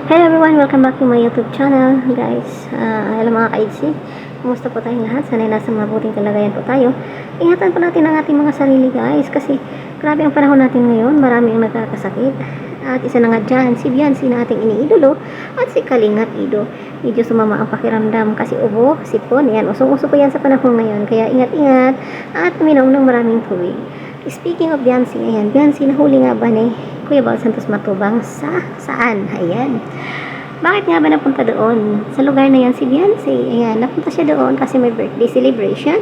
Hello everyone! Welcome back to my YouTube channel. Guys, hello mga ka-IDC. Kumusta po tayong lahat? Sana'y nasa mabuting kalagayan po tayo. Ingatan po natin ang ating mga sarili guys. Kasi grabe ang panahon natin ngayon. Marami ang nagkakasakit. At isa na nga dyan, si Biancy na ating iniidolo. At si Kalingap Ido. Medyo sumama ang pakiramdam kasi ubo, sipon. Yan, usong-uso po yan sa panahon ngayon. Kaya ingat-ingat at uminom ng maraming tubig. Speaking of Biancy, ayan, Biancy, nahuli nga ba ni Kuya Bal Santos Matubang saan? Ayan. Bakit nga ba napunta doon? Sa lugar na yan si Biancy. Ayan, napunta siya doon kasi may birthday celebration.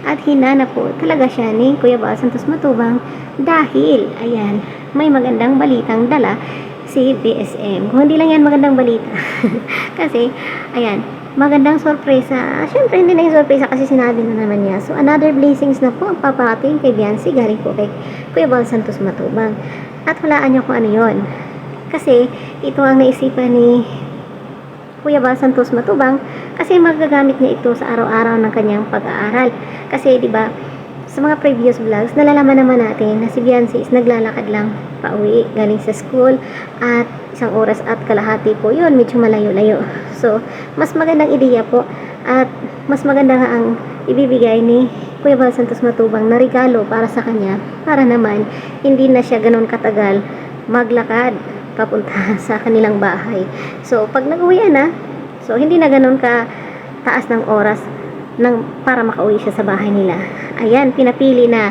At hinanap po talaga siya ni Kuya Bal Santos Matubang dahil, ayan, may magandang balitang dala si BSM. Kung hindi lang yan magandang balita. Kasi, ayan, magandang sorpresa. Siyempre, hindi na yung sorpresa kasi sinabi na naman niya. So, another blessings na po ang paparating kay Biancy galing po kay Kuya Bal Santos Matubang. At hulaan niyo kung ano yun. Kasi, ito ang naisipan ni Kuya Bal Santos Matubang kasi magagamit niya ito sa araw-araw ng kanyang pag-aaral. Kasi, di ba, sa mga previous vlogs, nalalaman naman natin na si Biancy is naglalakad lang pauwi galing sa school at 1 oras at kalahati po yun, medyo malayo-layo. So, mas magandang ideya po at mas maganda nga ang ibibigay ni Kuya Bal Santos Matubang na regalo para sa kanya para naman hindi na siya ganun katagal maglakad papunta sa kanilang bahay. So, pag nag-uwian na, so hindi na ganun ka taas ng oras para makauwi siya sa bahay nila. Ayan, pinapili na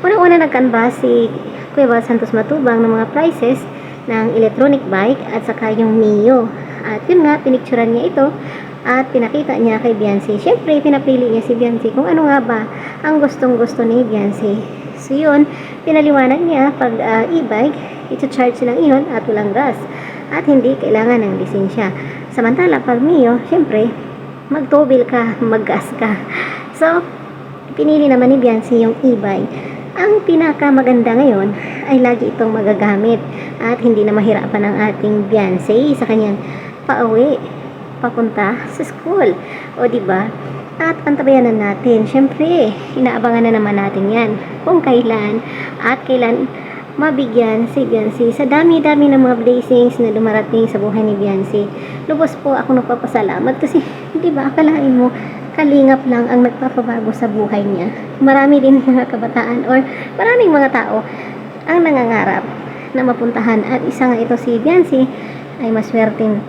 unang-una nag-canvas si Kuya Bal Santos Matubang ng mga prices ng electronic bike at saka yung Mio. At yun nga, pinicturan niya ito at pinakita niya kay Biancy. Siyempre, pinapili niya si Biancy kung ano nga ba ang gustong-gusto ni Biancy. So yun, pinaliwanag niya pag e-bike, ito-charge lang iyon at walang gas. At hindi kailangan ng lisensya. Samantala, pag Mio, siyempre, magtobil ka, maggas ka. So, pinili naman ni Biancy yung e-bike. Ang pinakamaganda ngayon ay lagi itong magagamit at hindi na mahirapan ang ating Biancy sa kanyang pauwi papunta sa school. O diba? At antabayanan natin. Siyempre, inaabangan na naman natin yan kung kailan at kailan mabigyan si Biancy sa dami-dami ng mga blessings na dumarating sa buhay ni Biancy. Lubos po ako nagpapasalamat kasi, di ba, akalain mo, kalingap lang ang nagpapabago sa buhay niya. Marami din mga kabataan or maraming mga tao ang nangangarap na mapuntahan at isa nga ito si Biancy ay maswerteng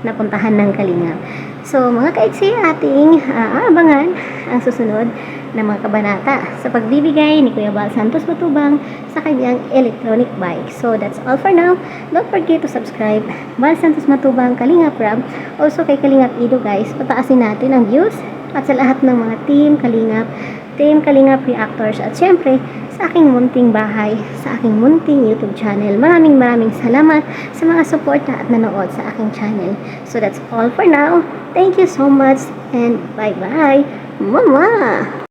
napuntahan ng kalingap. So, mga kaiksi, ating aabangan ang susunod na mga kabanata sa pagbibigay ni Kuya Bal Santos Matubang sa kanyang electronic bike. So, that's all for now. Don't forget to subscribe Bal Santos Matubang, Kalingap Rab, also kay Kalingap Ido guys. Pataasin natin ang views at sa lahat ng mga team Kalingap Reactors at syempre sa aking munting bahay, sa aking munting YouTube channel. Maraming salamat sa mga suporta at nanood sa aking channel. So that's all for now. Thank you so much and bye-bye. Mama!